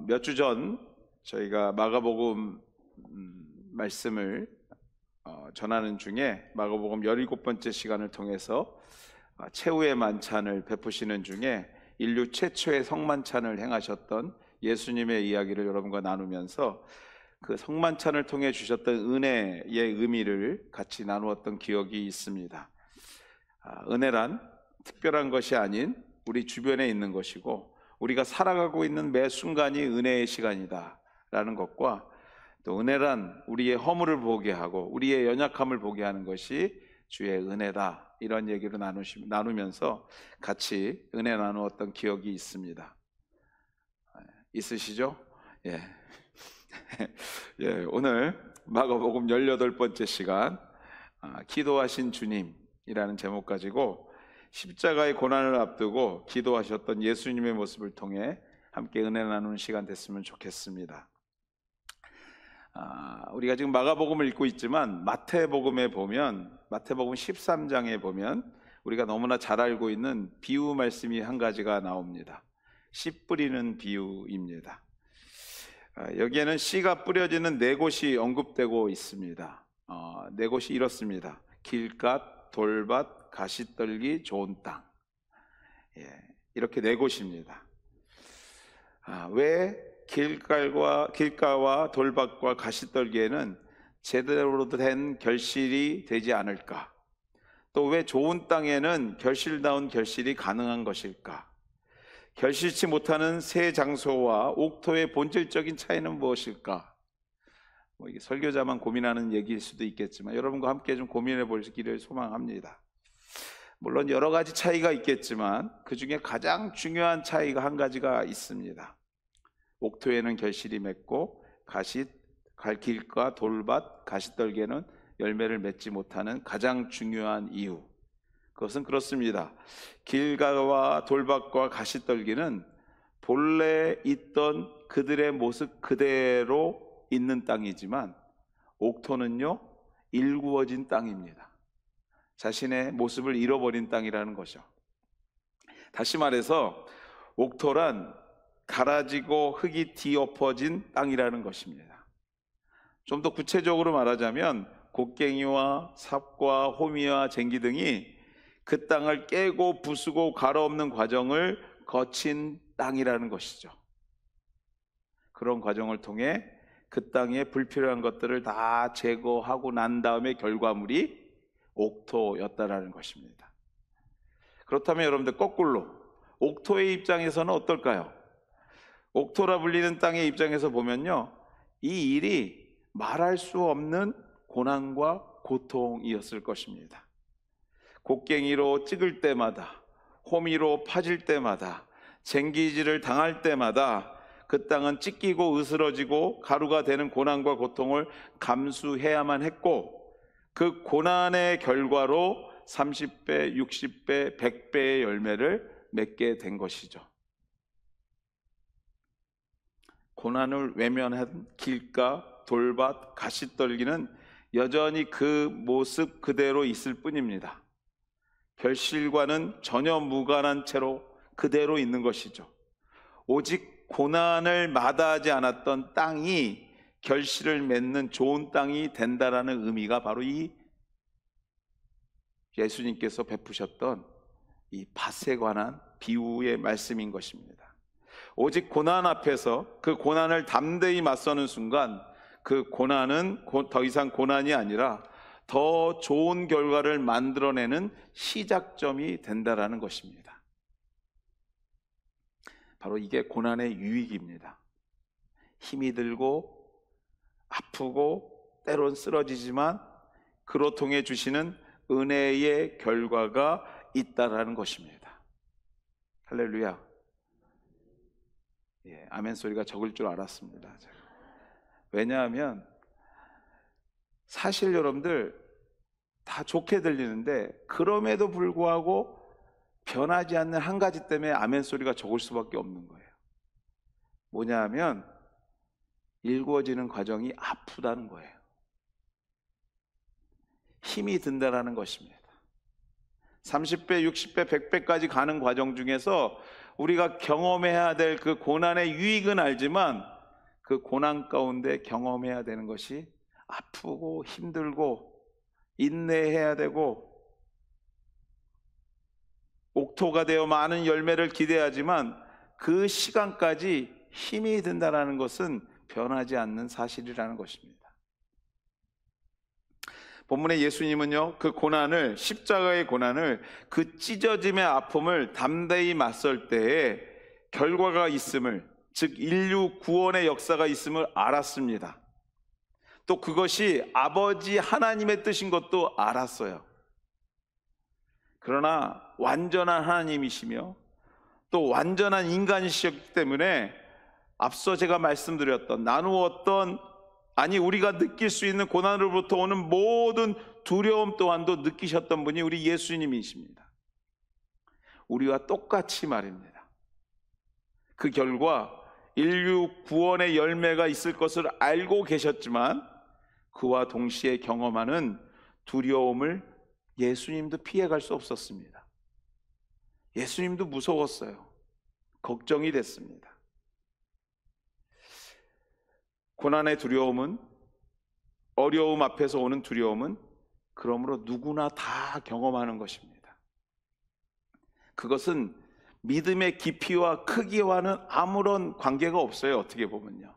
몇 주 전 저희가 마가복음 말씀을 전하는 중에 마가복음 17번째 시간을 통해서 최후의 만찬을 베푸시는 중에 인류 최초의 성만찬을 행하셨던 예수님의 이야기를 여러분과 나누면서 그 성만찬을 통해 주셨던 은혜의 의미를 같이 나누었던 기억이 있습니다. 은혜란 특별한 것이 아닌 우리 주변에 있는 것이고 우리가 살아가고 있는 매 순간이 은혜의 시간이다 라는 것과 또 은혜란 우리의 허물을 보게 하고 우리의 연약함을 보게 하는 것이 주의 은혜다, 이런 얘기를 나누면서 같이 은혜 나누었던 기억이 있습니다. 있으시죠? 예. 예, 오늘 마가복음 18번째 시간 기도하신 주님이라는 제목 가지고 십자가의 고난을 앞두고 기도하셨던 예수님의 모습을 통해 함께 은혜 나누는 시간 됐으면 좋겠습니다. 우리가 지금 마가복음을 읽고 있지만 마태복음에 보면, 마태복음 13장에 보면 우리가 너무나 잘 알고 있는 비유 말씀이 한 가지가 나옵니다. 씨 뿌리는 비유입니다. 여기에는 씨가 뿌려지는 네 곳이 언급되고 있습니다. 네 곳이 이렇습니다. 길갓, 돌밭, 가시떨기, 좋은 땅. 이렇게 네 곳입니다. 왜 길가와 돌밭과 가시떨기에는 제대로 된 결실이 되지 않을까? 또 왜 좋은 땅에는 결실다운 결실이 가능한 것일까? 결실치 못하는 새 장소와 옥토의 본질적인 차이는 무엇일까? 이게 설교자만 고민하는 얘기일 수도 있겠지만 여러분과 함께 좀 고민해 보시기를 소망합니다. 물론 여러 가지 차이가 있겠지만 그 중에 가장 중요한 차이가 한 가지가 있습니다. 옥토에는 결실이 맺고 길과 돌밭, 가시떨기에는 열매를 맺지 못하는 가장 중요한 이유, 그것은 그렇습니다. 길가와 돌밭과 가시떨기는 본래 있던 그들의 모습 그대로 있는 땅이지만 옥토는요, 일구어진 땅입니다. 자신의 모습을 잃어버린 땅이라는 거죠. 다시 말해서 옥토란 갈아지고 흙이 뒤엎어진 땅이라는 것입니다. 좀 더 구체적으로 말하자면 곡괭이와 삽과 호미와 쟁기 등이 그 땅을 깨고 부수고 갈아엎는 과정을 거친 땅이라는 것이죠. 그런 과정을 통해 그 땅에 불필요한 것들을 다 제거하고 난 다음에 결과물이 옥토였다라는 것입니다. 그렇다면 여러분들 거꾸로 옥토의 입장에서는 어떨까요? 옥토라 불리는 땅의 입장에서 보면요, 이 일이 말할 수 없는 고난과 고통이었을 것입니다. 곡괭이로 찍을 때마다, 호미로 파질 때마다, 쟁기질을 당할 때마다 그 땅은 찢기고 으스러지고 가루가 되는 고난과 고통을 감수해야만 했고, 그 고난의 결과로 30배, 60배, 100배의 열매를 맺게 된 것이죠. 고난을 외면한 길가, 돌밭, 가시떨기는 여전히 그 모습 그대로 있을 뿐입니다. 결실과는 전혀 무관한 채로 그대로 있는 것이죠. 오직 고난을 마다하지 않았던 땅이 결실을 맺는 좋은 땅이 된다라는 의미가 바로 이 예수님께서 베푸셨던 이 밭에 관한 비유의 말씀인 것입니다. 오직 고난 앞에서 그 고난을 담대히 맞서는 순간 그 고난은 더 이상 고난이 아니라 더 좋은 결과를 만들어내는 시작점이 된다라는 것입니다. 바로 이게 고난의 유익입니다. 힘이 들고 아프고 때론 쓰러지지만 그로 통해 주시는 은혜의 결과가 있다라는 것입니다. 할렐루야. 아멘 소리가 적을 줄 알았습니다. 왜냐하면 사실 여러분들 다 좋게 들리는데 그럼에도 불구하고 변하지 않는 한 가지 때문에 아멘 소리가 적을 수밖에 없는 거예요. 뭐냐 하면 일구어지는 과정이 아프다는 거예요. 힘이 든다라는 것입니다. 30배, 60배, 100배까지 가는 과정 중에서 우리가 경험해야 될 그 고난의 유익은 알지만 그 고난 가운데 경험해야 되는 것이 아프고 힘들고 인내해야 되고 옥토가 되어 많은 열매를 기대하지만 그 시간까지 힘이 든다는 것은 변하지 않는 사실이라는 것입니다. 본문의 예수님은요, 그 고난을, 십자가의 고난을, 그 찢어짐의 아픔을 담대히 맞설 때에 결과가 있음을, 즉 인류 구원의 역사가 있음을 알았습니다. 또 그것이 아버지 하나님의 뜻인 것도 알았어요. 그러나 완전한 하나님이시며 또 완전한 인간이셨기 때문에 앞서 제가 말씀드렸던, 나누었던, 아니 우리가 느낄 수 있는 고난으로부터 오는 모든 두려움 또한도 느끼셨던 분이 우리 예수님이십니다. 우리와 똑같이 말입니다. 그 결과 인류 구원의 열매가 있을 것을 알고 계셨지만 그와 동시에 경험하는 두려움을 예수님도 피해갈 수 없었습니다. 예수님도 무서웠어요. 걱정이 됐습니다. 고난의 두려움은, 어려움 앞에서 오는 두려움은 그러므로 누구나 다 경험하는 것입니다. 그것은 믿음의 깊이와 크기와는 아무런 관계가 없어요. 어떻게 보면요,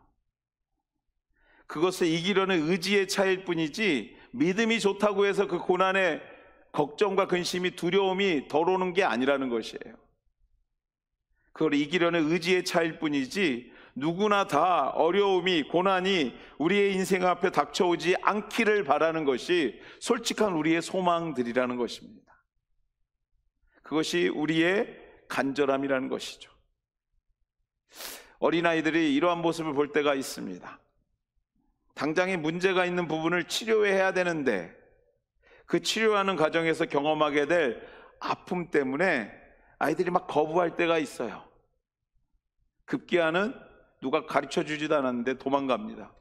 그것을 이기려는 의지의 차이일 뿐이지 믿음이 좋다고 해서 그 고난의 걱정과 근심이, 두려움이 덜 오는 게 아니라는 것이에요. 그걸 이기려는 의지의 차이일 뿐이지 누구나 다 어려움이, 고난이 우리의 인생 앞에 닥쳐오지 않기를 바라는 것이 솔직한 우리의 소망들이라는 것입니다. 그것이 우리의 간절함이라는 것이죠. 어린아이들이 이러한 모습을 볼 때가 있습니다. 당장에 문제가 있는 부분을 치료해야 되는데 그 치료하는 과정에서 경험하게 될 아픔 때문에 아이들이 막 거부할 때가 있어요. 급기야는 누가 가르쳐 주지도 않았는데 도망갑니다.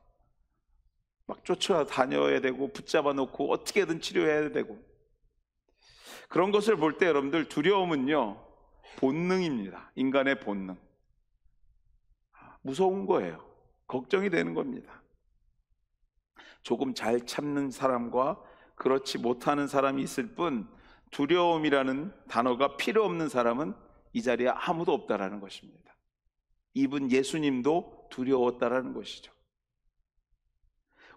막 쫓아다녀야 되고 붙잡아 놓고 어떻게든 치료해야 되고. 그런 것을 볼 때 여러분들, 두려움은요 본능입니다. 인간의 본능. 무서운 거예요. 걱정이 되는 겁니다. 조금 잘 참는 사람과 그렇지 못하는 사람이 있을 뿐 두려움이라는 단어가 필요 없는 사람은 이 자리에 아무도 없다라는 것입니다. 이분 예수님도 두려웠다라는 것이죠.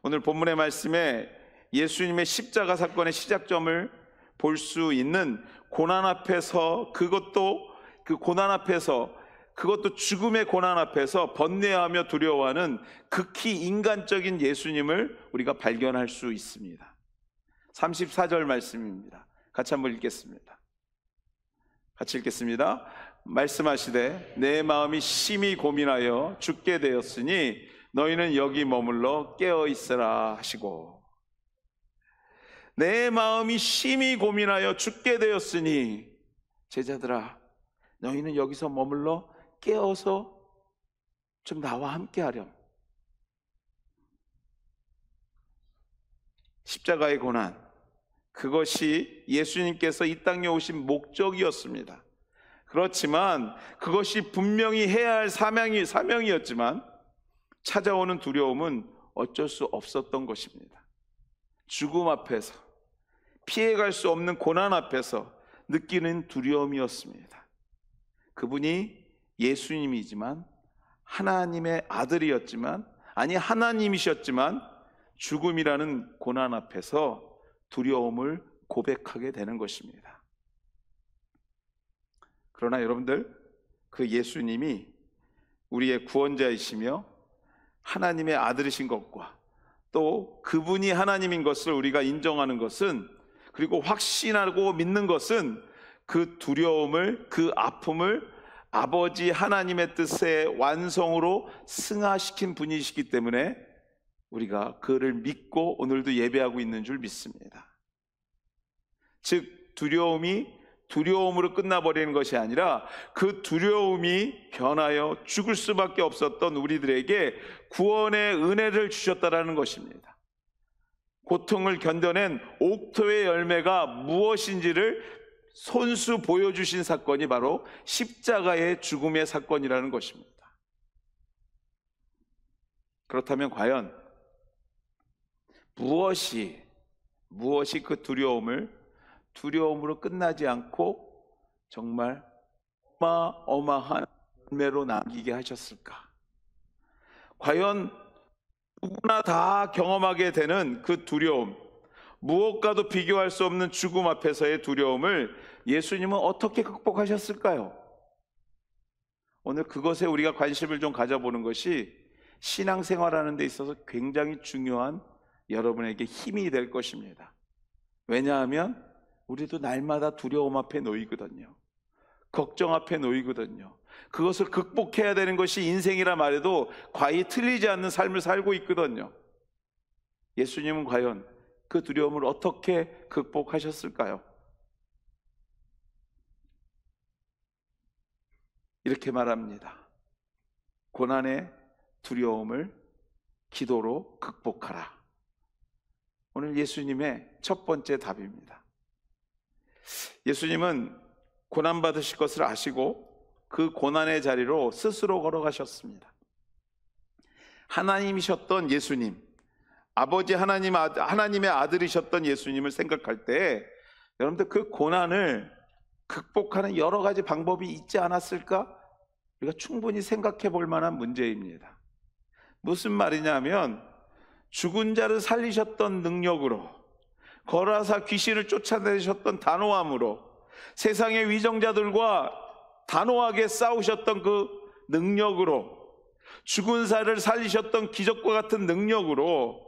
오늘 본문의 말씀에 예수님의 십자가 사건의 시작점을 볼 수 있는 고난 앞에서, 그것도 죽음의 고난 앞에서 번뇌하며 두려워하는 극히 인간적인 예수님을 우리가 발견할 수 있습니다. 34절 말씀입니다. 같이 한번 읽겠습니다. 같이 읽겠습니다. 말씀하시되 내 마음이 심히 고민하여 죽게 되었으니 너희는 여기 머물러 깨어 있으라 하시고, 내 마음이 심히 고민하여 죽게 되었으니, 제자들아 너희는 여기서 머물러 깨어서 좀 나와 함께 하렴. 십자가의 고난, 그것이 예수님께서 이 땅에 오신 목적이었습니다. 그렇지만 그것이 분명히 해야 할 사명이었지만 찾아오는 두려움은 어쩔 수 없었던 것입니다. 죽음 앞에서, 피해갈 수 없는 고난 앞에서 느끼는 두려움이었습니다. 그분이 예수님이지만, 하나님의 아들이었지만, 아니 하나님이셨지만 죽음이라는 고난 앞에서 두려움을 고백하게 되는 것입니다. 그러나 여러분들, 그 예수님이 우리의 구원자이시며 하나님의 아들이신 것과 또 그분이 하나님인 것을 우리가 인정하는 것은, 그리고 확신하고 믿는 것은, 그 두려움을, 그 아픔을 아버지 하나님의 뜻의 완성으로 승화시킨 분이시기 때문에 우리가 그를 믿고 오늘도 예배하고 있는 줄 믿습니다. 즉 두려움이 두려움으로 끝나버리는 것이 아니라 그 두려움이 변하여 죽을 수밖에 없었던 우리들에게 구원의 은혜를 주셨다라는 것입니다. 고통을 견뎌낸 옥토의 열매가 무엇인지를 손수 보여주신 사건이 바로 십자가의 죽음의 사건이라는 것입니다. 그렇다면 과연 무엇이 그 두려움으로 끝나지 않고 정말 어마어마한 열매로 남기게 하셨을까? 과연 누구나 다 경험하게 되는 그 두려움, 무엇과도 비교할 수 없는 죽음 앞에서의 두려움을 예수님은 어떻게 극복하셨을까요? 오늘 그것에 우리가 관심을 좀 가져보는 것이 신앙생활하는 데 있어서 굉장히 중요한 여러분에게 힘이 될 것입니다. 왜냐하면 우리도 날마다 두려움 앞에 놓이거든요. 걱정 앞에 놓이거든요. 그것을 극복해야 되는 것이 인생이라 말해도 과히 틀리지 않는 삶을 살고 있거든요. 예수님은 과연 그 두려움을 어떻게 극복하셨을까요? 이렇게 말합니다. 고난의 두려움을 기도로 극복하라. 오늘 예수님의 첫 번째 답입니다. 예수님은 고난받으실 것을 아시고 그 고난의 자리로 스스로 걸어가셨습니다. 하나님이셨던 예수님, 아버지 하나님의 아들이셨던 예수님을 생각할 때 여러분들 그 고난을 극복하는 여러 가지 방법이 있지 않았을까? 우리가 충분히 생각해 볼 만한 문제입니다. 무슨 말이냐면 죽은 자를 살리셨던 능력으로, 거라사 귀신을 쫓아내셨던 단호함으로, 세상의 위정자들과 단호하게 싸우셨던 그 능력으로, 죽은 자를 살리셨던 기적과 같은 능력으로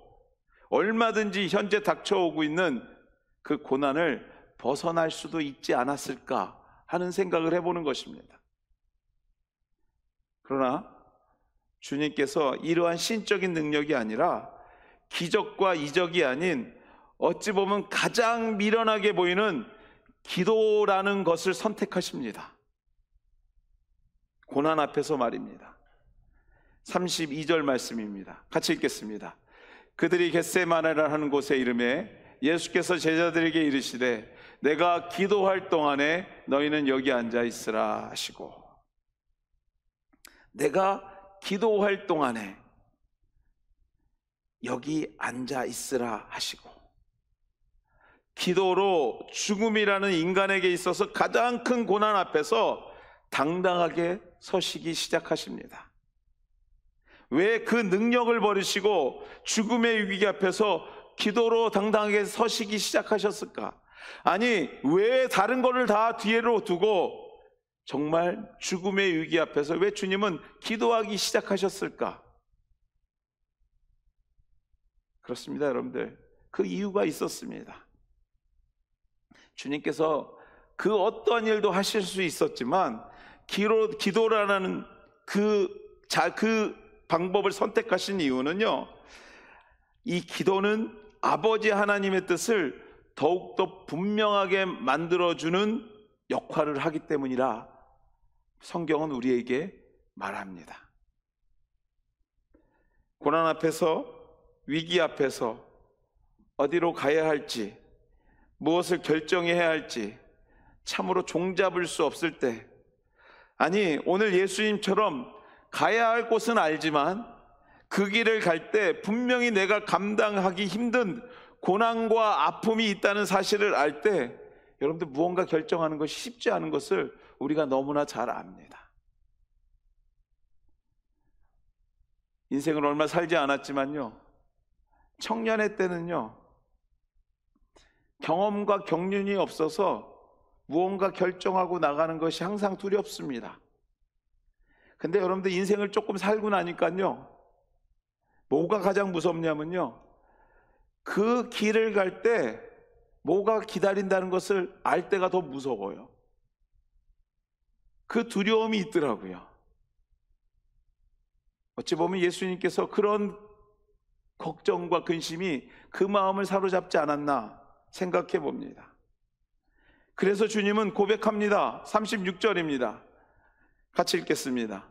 얼마든지 현재 닥쳐오고 있는 그 고난을 벗어날 수도 있지 않았을까 하는 생각을 해보는 것입니다. 그러나 주님께서 이러한 신적인 능력이 아니라 기적과 이적이 아닌 어찌 보면 가장 미련하게 보이는 기도라는 것을 선택하십니다. 고난 앞에서 말입니다. 32절 말씀입니다. 같이 읽겠습니다. 그들이 겟세마네라 하는 곳에 이르매 예수께서 제자들에게 이르시되 내가 기도할 동안에 너희는 여기 앉아 있으라 하시고, 내가 기도할 동안에 여기 앉아 있으라 하시고, 기도로 죽음이라는 인간에게 있어서 가장 큰 고난 앞에서 당당하게 서시기 시작하십니다. 왜 그 능력을 버리시고 죽음의 위기 앞에서 기도로 당당하게 서시기 시작하셨을까? 아니, 왜 다른 거를 다 뒤로 두고 정말 죽음의 위기 앞에서 왜 주님은 기도하기 시작하셨을까? 그렇습니다, 여러분들. 그 이유가 있었습니다. 주님께서 그 어떤 일도 하실 수 있었지만 기도라는 그 방법을 선택하신 이유는요, 이 기도는 아버지 하나님의 뜻을 더욱더 분명하게 만들어주는 역할을 하기 때문이라 성경은 우리에게 말합니다. 고난 앞에서, 위기 앞에서 어디로 가야 할지, 무엇을 결정해야 할지 참으로 종잡을 수 없을 때, 아니 오늘 예수님처럼 가야 할 곳은 알지만 그 길을 갈 때 분명히 내가 감당하기 힘든 고난과 아픔이 있다는 사실을 알 때 여러분들 무언가 결정하는 것이 쉽지 않은 것을 우리가 너무나 잘 압니다. 인생을 얼마 살지 않았지만요, 청년의 때는요, 경험과 경륜이 없어서 무언가 결정하고 나가는 것이 항상 두렵습니다. 근데 여러분들 인생을 조금 살고 나니까요, 뭐가 가장 무섭냐면요, 그 길을 갈 때 뭐가 기다린다는 것을 알 때가 더 무서워요. 그 두려움이 있더라고요. 어찌 보면 예수님께서 그런 걱정과 근심이 그 마음을 사로잡지 않았나 생각해 봅니다. 그래서 주님은 고백합니다. 36절입니다. 같이 읽겠습니다.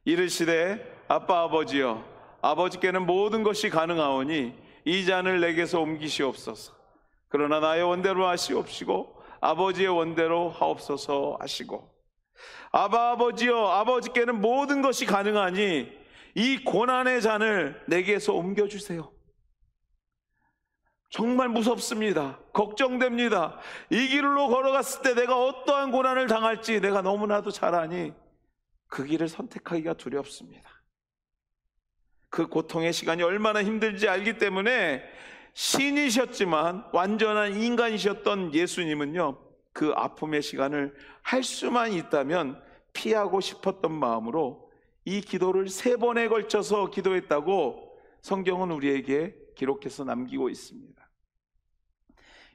이르시되 아빠 아버지여, 아버지께는 모든 것이 가능하오니 이 잔을 내게서 옮기시옵소서. 그러나 나의 원대로 하시옵시고 아버지의 원대로 하옵소서 하시고, 아버지여, 아버지께는 모든 것이 가능하니 이 고난의 잔을 내게서 옮겨주세요. 정말 무섭습니다. 걱정됩니다. 이 길로 걸어갔을 때 내가 어떠한 고난을 당할지 내가 너무나도 잘 아니 그 길을 선택하기가 두렵습니다. 그 고통의 시간이 얼마나 힘들지 알기 때문에 신이셨지만 완전한 인간이셨던 예수님은요, 그 아픔의 시간을 할 수만 있다면 피하고 싶었던 마음으로 이 기도를 3번에 걸쳐서 기도했다고 성경은 우리에게 기록해서 남기고 있습니다.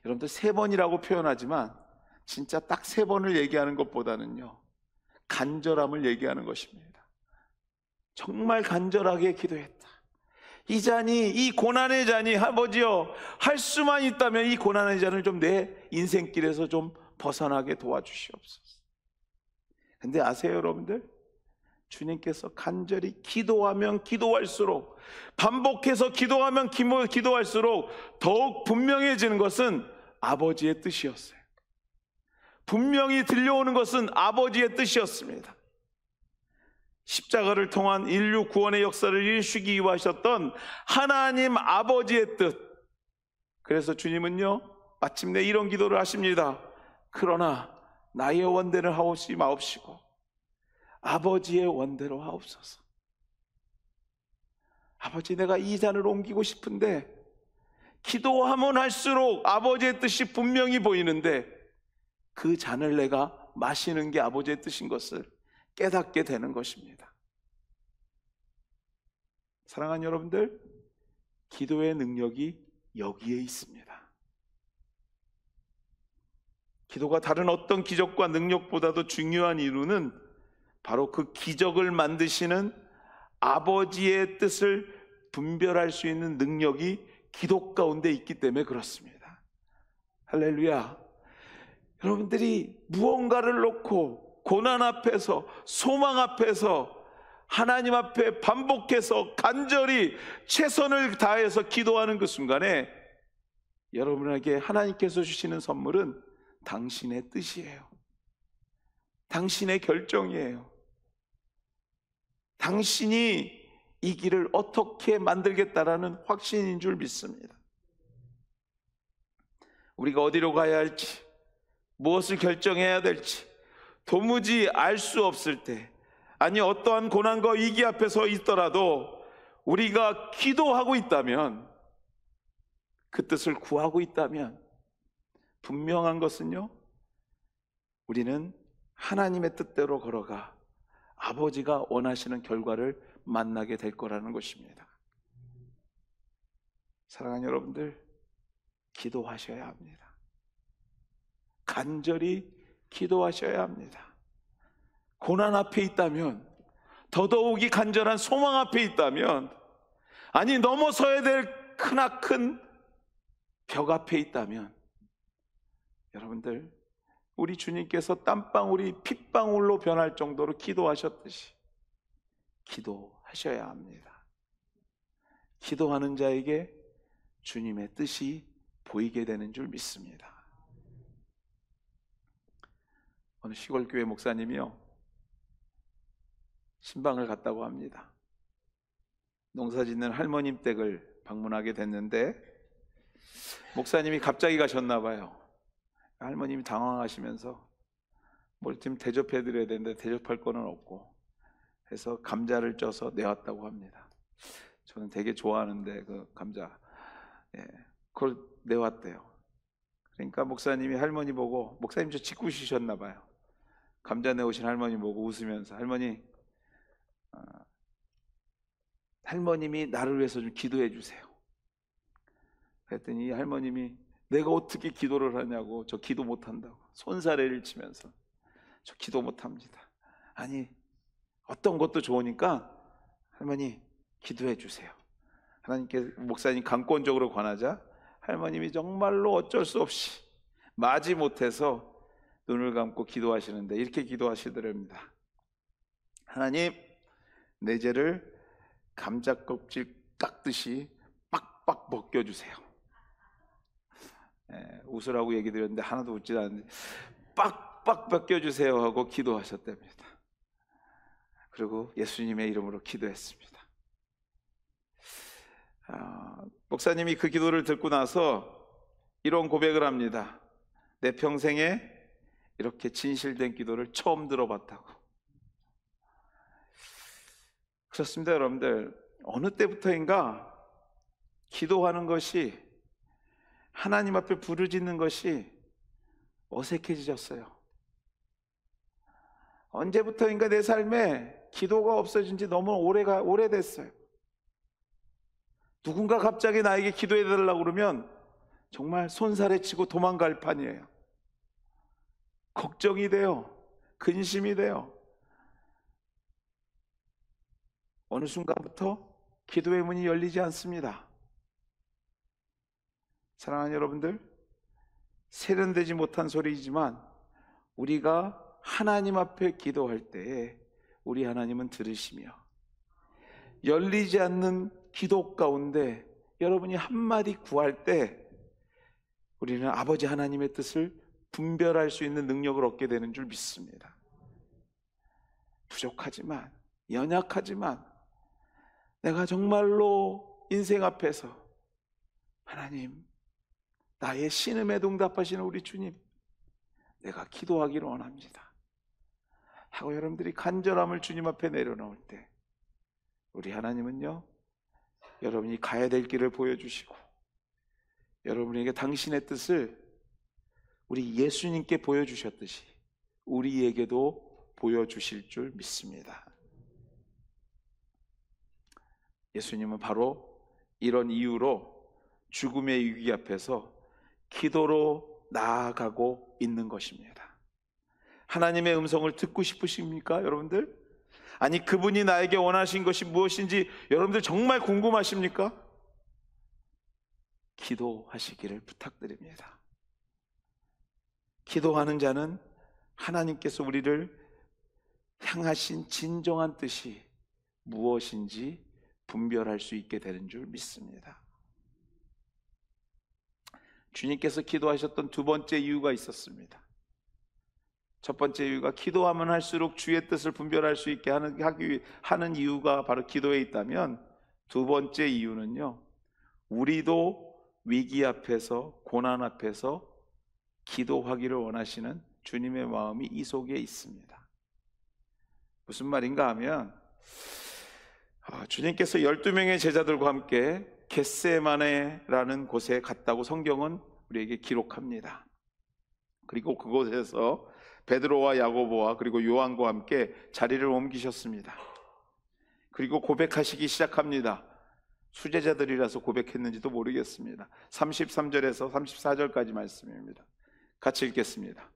여러분들 3번이라고 표현하지만 진짜 딱 3번을 얘기하는 것보다는요, 간절함을 얘기하는 것입니다. 정말 간절하게 기도했다. 이 잔이, 이 고난의 잔이, 아버지여, 할 수만 있다면 이 고난의 잔을 좀 내 인생길에서 좀 벗어나게 도와주시옵소서. 근데 아세요, 여러분들? 주님께서 간절히 기도하면 기도할수록, 반복해서 기도하면 기도할수록 더욱 분명해지는 것은 아버지의 뜻이었어요. 분명히 들려오는 것은 아버지의 뜻이었습니다. 십자가를 통한 인류 구원의 역사를 일쉬기 이루하셨던 하나님 아버지의 뜻. 그래서 주님은요, 마침내 이런 기도를 하십니다. 그러나 나의 원대를 하옵시 마옵시고 아버지의 원대로 하옵소서. 아버지, 내가 이 잔을 옮기고 싶은데 기도하면 할수록 아버지의 뜻이 분명히 보이는데 그 잔을 내가 마시는 게 아버지의 뜻인 것을 깨닫게 되는 것입니다. 사랑하는 여러분들, 기도의 능력이 여기에 있습니다. 기도가 다른 어떤 기적과 능력보다도 중요한 이유는 바로 그 기적을 만드시는 아버지의 뜻을 분별할 수 있는 능력이 기도 가운데 있기 때문에 그렇습니다. 할렐루야. 여러분들이 무언가를 놓고 고난 앞에서, 소망 앞에서 하나님 앞에 반복해서 간절히 최선을 다해서 기도하는 그 순간에 여러분에게 하나님께서 주시는 선물은 당신의 뜻이에요. 당신의 결정이에요. 당신이 이 길을 어떻게 만들겠다라는 확신인 줄 믿습니다. 우리가 어디로 가야 할지, 무엇을 결정해야 될지 도무지 알 수 없을 때, 아니 어떠한 고난과 위기 앞에 서 있더라도 우리가 기도하고 있다면, 그 뜻을 구하고 있다면 분명한 것은요, 우리는 하나님의 뜻대로 걸어가 아버지가 원하시는 결과를 만나게 될 거라는 것입니다. 사랑하는 여러분들, 기도하셔야 합니다. 간절히 기도하셔야 합니다. 고난 앞에 있다면, 더더욱이 간절한 소망 앞에 있다면, 아니 넘어서야 될 크나큰 벽 앞에 있다면, 여러분들, 우리 주님께서 땀방울이 핏방울로 변할 정도로 기도하셨듯이 기도하셔야 합니다. 기도하는 자에게 주님의 뜻이 보이게 되는 줄 믿습니다. 어느 시골교회 목사님이요, 신방을 갔다고 합니다. 농사짓는 할머님 댁을 방문하게 됐는데 목사님이 갑자기 가셨나 봐요. 할머님이 당황하시면서 뭘 좀 대접해드려야 되는데 대접할 거는 없고 해서 감자를 쪄서 내왔다고 합니다. 저는 되게 좋아하는데 그 감자, 그걸 내왔대요. 그러니까 목사님이 할머니 보고, 목사님 저 짓궂으셨나 봐요. 감자 내오신 할머니 보고 웃으면서, 할머님이 나를 위해서 좀 기도해 주세요. 그랬더니 할머님이 내가 어떻게 기도를 하냐고, 저 기도 못한다고 손사래를 치면서, 저 기도 못합니다. 아니 어떤 것도 좋으니까 할머니 기도해 주세요. 목사님 강권적으로 권하자 할머님이 정말로 어쩔 수 없이 마지 못해서 눈을 감고 기도하시는데 이렇게 기도하시더랍니다. 하나님, 내 죄를 감자 껍질 깎듯이 빡빡 벗겨주세요. 웃으라고 얘기 드렸는데 하나도 웃지 않는데 빡빡 벗겨주세요 하고 기도하셨답니다. 그리고 예수님의 이름으로 기도했습니다. 목사님이 그 기도를 듣고 나서 이런 고백을 합니다. 내 평생에 이렇게 진실된 기도를 처음 들어봤다고. 그렇습니다, 여러분들. 어느 때부터인가 기도하는 것이, 하나님 앞에 부르짖는 것이 어색해지셨어요. 언제부터인가 내 삶에 기도가 없어진 지 너무 오래됐어요. 누군가 갑자기 나에게 기도해 달라고 그러면 정말 손살에 치고 도망갈 판이에요. 걱정이 돼요. 근심이 돼요. 어느 순간부터 기도의 문이 열리지 않습니다. 사랑하는 여러분들, 세련되지 못한 소리이지만 우리가 하나님 앞에 기도할 때에 우리 하나님은 들으시며, 열리지 않는 기도 가운데 여러분이 한마디 구할 때 우리는 아버지 하나님의 뜻을 분별할 수 있는 능력을 얻게 되는 줄 믿습니다. 부족하지만, 연약하지만 내가 정말로 인생 앞에서 하나님, 나의 신음에 응답하시는 우리 주님, 내가 기도하기를 원합니다 하고 여러분들이 간절함을 주님 앞에 내려놓을 때 우리 하나님은요, 여러분이 가야 될 길을 보여주시고 여러분에게 당신의 뜻을 우리 예수님께 보여주셨듯이 우리에게도 보여주실 줄 믿습니다. 예수님은 바로 이런 이유로 죽음의 위기 앞에서 기도로 나아가고 있는 것입니다. 하나님의 음성을 듣고 싶으십니까, 여러분들? 아니, 그분이 나에게 원하신 것이 무엇인지 여러분들 정말 궁금하십니까? 기도하시기를 부탁드립니다. 기도하는 자는 하나님께서 우리를 향하신 진정한 뜻이 무엇인지 분별할 수 있게 되는 줄 믿습니다. 주님께서 기도하셨던 두 번째 이유가 있었습니다. 첫 번째 이유가 기도하면 할수록 주의 뜻을 분별할 수 있게 하는 이유가 바로 기도에 있다면, 두 번째 이유는요, 우리도 위기 앞에서, 고난 앞에서 기도하기를 원하시는 주님의 마음이 이 속에 있습니다. 무슨 말인가 하면, 주님께서 12명의 제자들과 함께 겟세마네라는 곳에 갔다고 성경은 우리에게 기록합니다. 그리고 그곳에서 베드로와 야고보와 그리고 요한과 함께 자리를 옮기셨습니다. 그리고 고백하시기 시작합니다. 수제자들이라서 고백했는지도 모르겠습니다. 33절에서 34절까지 말씀입니다. 같이 읽겠습니다.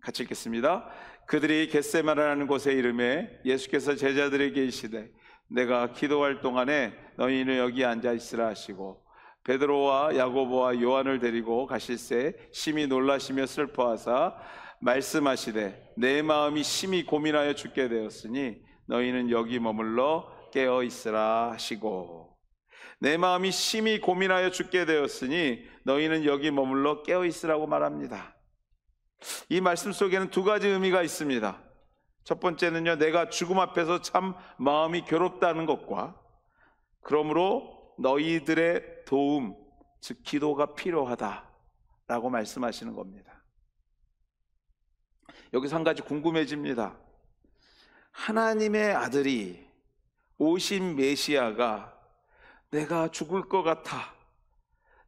같이 읽겠습니다. 그들이 겟세마네라는 곳에 이르매 예수께서 제자들에게 이르시되 내가 기도할 동안에 너희는 여기 앉아 있으라 하시고, 베드로와 야고보와 요한을 데리고 가실새 심히 놀라시며 슬퍼하사 말씀하시되 내 마음이 심히 고민하여 죽게 되었으니 너희는 여기 머물러 깨어 있으라 하시고, 내 마음이 심히 고민하여 죽게 되었으니 너희는 여기 머물러 깨어 있으라고 말합니다. 이 말씀 속에는 두 가지 의미가 있습니다. 첫 번째는요, 내가 죽음 앞에서 참 마음이 괴롭다는 것과, 그러므로 너희들의 도움, 즉 기도가 필요하다라고 말씀하시는 겁니다. 여기서 한 가지 궁금해집니다. 하나님의 아들이, 오신 메시아가 내가 죽을 것 같아,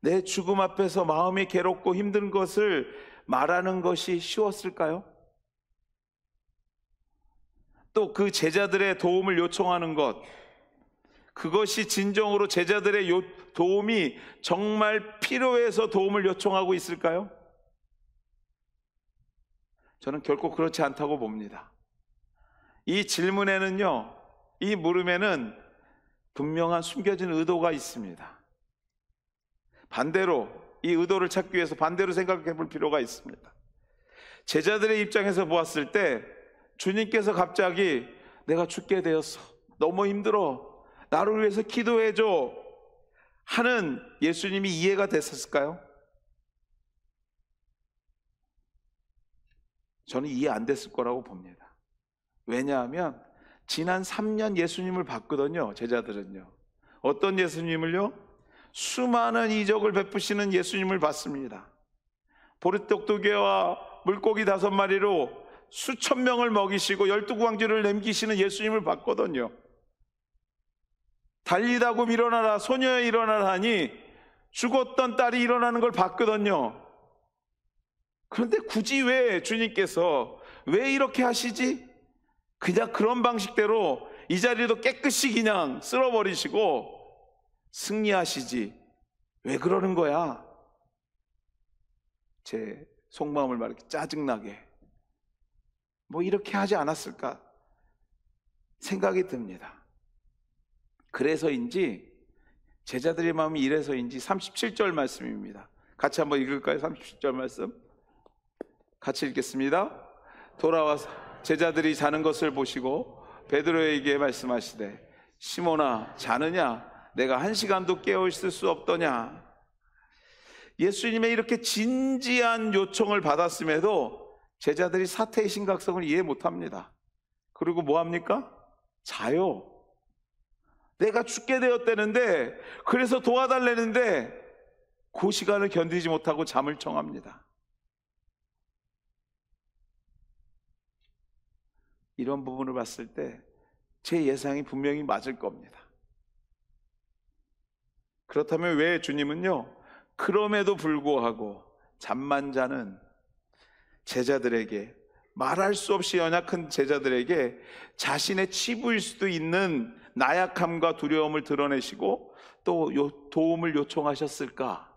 내 죽음 앞에서 마음이 괴롭고 힘든 것을 말하는 것이 쉬웠을까요? 또 그 제자들의 도움을 요청하는 것, 그것이 진정으로 제자들의 도움이 정말 필요해서 도움을 요청하고 있을까요? 저는 결코 그렇지 않다고 봅니다. 이 질문에는요, 이 물음에는 분명한 숨겨진 의도가 있습니다. 반대로 이 의도를 찾기 위해서 반대로 생각해 볼 필요가 있습니다. 제자들의 입장에서 보았을 때 주님께서 갑자기 내가 죽게 되었어, 너무 힘들어, 나를 위해서 기도해줘 하는 예수님이 이해가 됐었을까요? 저는 이해 안 됐을 거라고 봅니다. 왜냐하면 지난 3년 예수님을 봤거든요. 제자들은요. 어떤 예수님을요? 수많은 이적을 베푸시는 예수님을 봤습니다. 보리떡 2개와 물고기 5마리로 수천 명을 먹이시고 12광지를 남기시는 예수님을 봤거든요. 달리다고 일어나라, 소녀여 일어나라 하니 죽었던 딸이 일어나는 걸 봤거든요. 그런데 굳이 왜 주님께서 왜 이렇게 하시지? 그냥 그런 방식대로 이 자리도 깨끗이 그냥 쓸어버리시고 승리하시지 왜 그러는 거야? 제 속마음을 말하기 짜증나게 뭐 이렇게 하지 않았을까 생각이 듭니다. 그래서인지 제자들의 마음이 이래서인지 37절 말씀입니다. 같이 한번 읽을까요? 37절 말씀 같이 읽겠습니다. 돌아와서 제자들이 자는 것을 보시고 베드로에게 말씀하시되 시몬아 자느냐? 내가 1시간도 깨어있을 수 없더냐? 예수님의 이렇게 진지한 요청을 받았음에도 제자들이 사태의 심각성을 이해 못합니다. 그리고 뭐합니까? 자요. 내가 죽게 되었다는데 그래서 도와달라는데 그 시간을 견디지 못하고 잠을 청합니다. 이런 부분을 봤을 때 제 예상이 분명히 맞을 겁니다. 그렇다면 왜 주님은요 그럼에도 불구하고 잠만 자는 제자들에게, 말할 수 없이 연약한 제자들에게 자신의 치부일 수도 있는 나약함과 두려움을 드러내시고 또 도움을 요청하셨을까?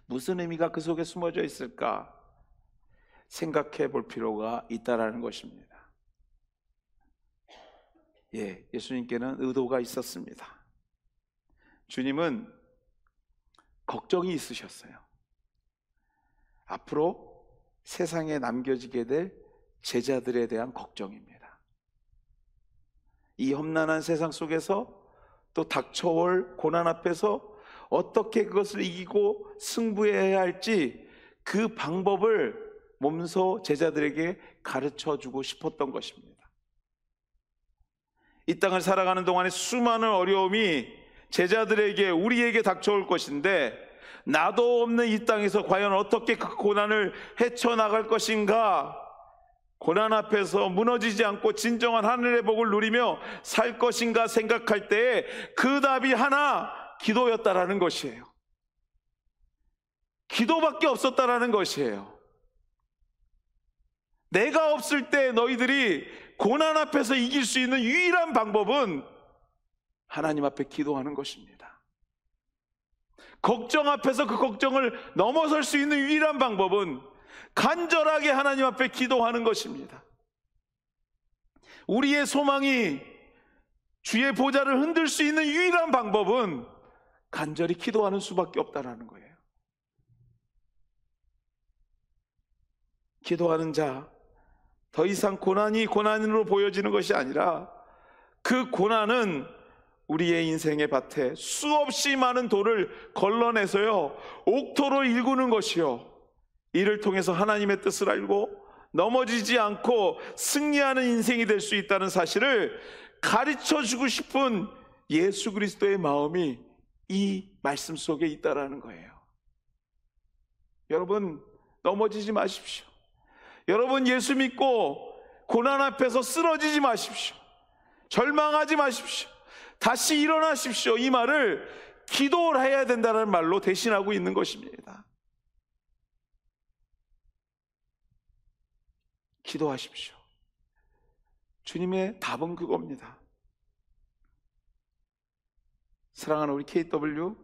무슨 의미가 그 속에 숨어져 있을까? 생각해 볼 필요가 있다라는 것입니다. 예수님께는 의도가 있었습니다. 주님은 걱정이 있으셨어요. 앞으로 세상에 남겨지게 될 제자들에 대한 걱정입니다. 이 험난한 세상 속에서 또 닥쳐올 고난 앞에서 어떻게 그것을 이기고 승부해야 할지 그 방법을 몸소 제자들에게 가르쳐주고 싶었던 것입니다. 이 땅을 살아가는 동안에 수많은 어려움이 제자들에게, 우리에게 닥쳐올 것인데 나도 없는 이 땅에서 과연 어떻게 그 고난을 헤쳐나갈 것인가? 고난 앞에서 무너지지 않고 진정한 하늘의 복을 누리며 살 것인가 생각할 때에 그 답이 하나, 기도였다라는 것이에요. 기도밖에 없었다라는 것이에요. 내가 없을 때 너희들이 고난 앞에서 이길 수 있는 유일한 방법은 하나님 앞에 기도하는 것입니다. 걱정 앞에서 그 걱정을 넘어설 수 있는 유일한 방법은 간절하게 하나님 앞에 기도하는 것입니다. 우리의 소망이 주의 보좌를 흔들 수 있는 유일한 방법은 간절히 기도하는 수밖에 없다는 거예요. 기도하는 자, 더 이상 고난이 고난으로 보여지는 것이 아니라 그 고난은 우리의 인생의 밭에 수없이 많은 돌을 걸러내서요 옥토로 일구는 것이요, 이를 통해서 하나님의 뜻을 알고 넘어지지 않고 승리하는 인생이 될 수 있다는 사실을 가르쳐주고 싶은 예수 그리스도의 마음이 이 말씀 속에 있다라는 거예요. 여러분, 넘어지지 마십시오. 여러분, 예수 믿고 고난 앞에서 쓰러지지 마십시오. 절망하지 마십시오. 다시 일어나십시오. 이 말을 기도를 해야 된다는 말로 대신하고 있는 것입니다. 기도하십시오. 주님의 답은 그겁니다. 사랑하는 우리 KW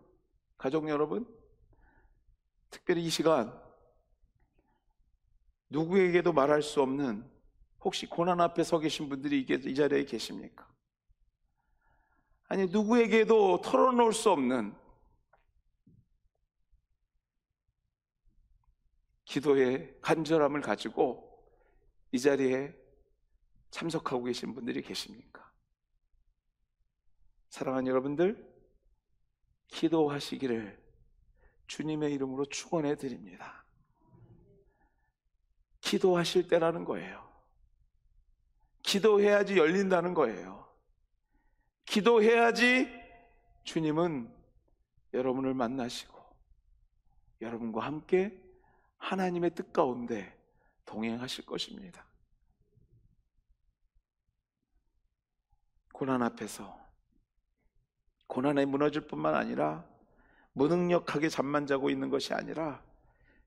가족 여러분, 특별히 이 시간 누구에게도 말할 수 없는, 혹시 고난 앞에 서 계신 분들이 이 자리에 계십니까? 아니, 누구에게도 털어놓을 수 없는 기도의 간절함을 가지고 이 자리에 참석하고 계신 분들이 계십니까? 사랑하는 여러분들, 기도하시기를 주님의 이름으로 축원해 드립니다. 기도하실 때라는 거예요. 기도해야지 열린다는 거예요. 기도해야지 주님은 여러분을 만나시고 여러분과 함께 하나님의 뜻 가운데 동행하실 것입니다. 고난 앞에서 고난에 무너질 뿐만 아니라 무능력하게 잠만 자고 있는 것이 아니라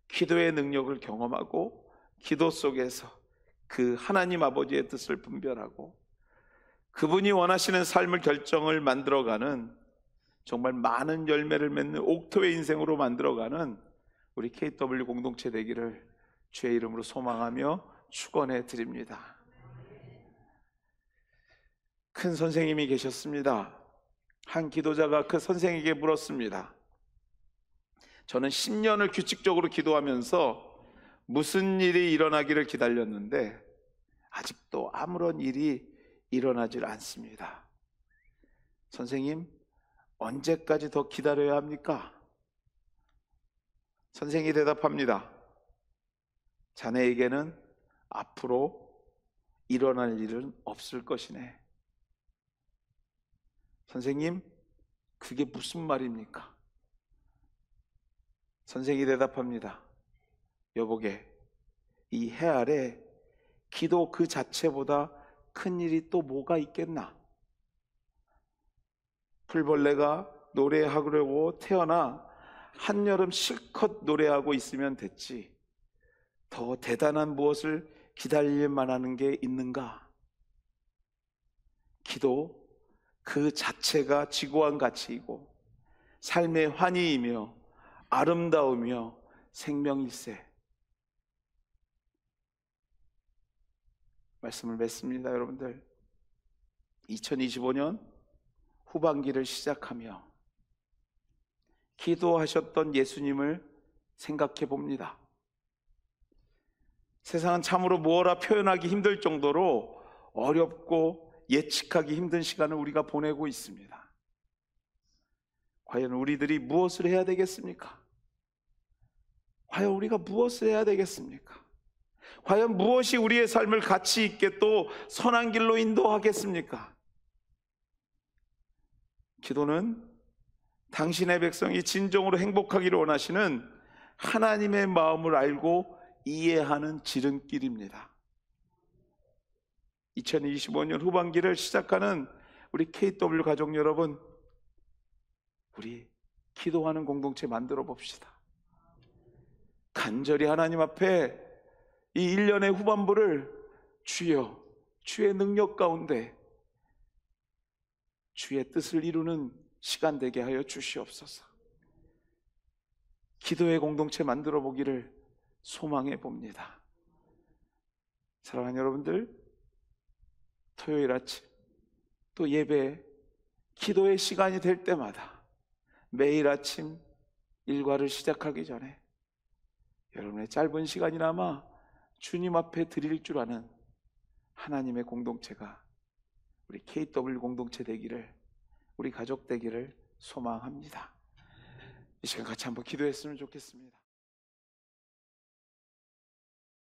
기도의 능력을 경험하고 기도 속에서 그 하나님 아버지의 뜻을 분별하고 그분이 원하시는 삶을 결정을 만들어가는 정말 많은 열매를 맺는 옥토의 인생으로 만들어가는 우리 KW 공동체 되기를 주의 이름으로 소망하며 축원해 드립니다. 큰 선생님이 계셨습니다. 한 기도자가 그 선생에게 물었습니다. 저는 10년을 규칙적으로 기도하면서 무슨 일이 일어나기를 기다렸는데 아직도 아무런 일이 일어나질 않습니다. 선생님, 언제까지 더 기다려야 합니까? 선생이 대답합니다. 자네에게는 앞으로 일어날 일은 없을 것이네. 선생님, 그게 무슨 말입니까? 선생이 대답합니다. 여보게, 이 해 아래 기도 그 자체보다 큰 일이 또 뭐가 있겠나? 풀벌레가 노래하려고 태어나 한여름 실컷 노래하고 있으면 됐지 더 대단한 무엇을 기다릴 만한 게 있는가? 기도 그 자체가 지고한 가치이고 삶의 환희이며 아름다우며 생명일세. 말씀을 맺습니다. 여러분들, 2025년 후반기를 시작하며 기도하셨던 예수님을 생각해 봅니다. 세상은 참으로 무어라 표현하기 힘들 정도로 어렵고 예측하기 힘든 시간을 우리가 보내고 있습니다. 과연 우리들이 무엇을 해야 되겠습니까? 과연 우리가 무엇을 해야 되겠습니까? 과연 무엇이 우리의 삶을 가치 있게 또 선한 길로 인도하겠습니까? 기도는 당신의 백성이 진정으로 행복하기를 원하시는 하나님의 마음을 알고 이해하는 지름길입니다. 2025년 후반기를 시작하는 우리 KW 가족 여러분, 우리 기도하는 공동체 만들어 봅시다. 간절히 하나님 앞에 이 1년의 후반부를 주여, 주의 능력 가운데 주의 뜻을 이루는 시간 되게 하여 주시옵소서. 기도의 공동체 만들어 보기를 소망해 봅니다. 사랑하는 여러분들, 토요일 아침 또 예배 기도의 시간이 될 때마다 매일 아침 일과를 시작하기 전에 여러분의 짧은 시간이나마 주님 앞에 드릴 줄 아는 하나님의 공동체가 우리 KW 공동체 되기를, 우리 가족 되기를 소망합니다. 이 시간 같이 한번 기도했으면 좋겠습니다.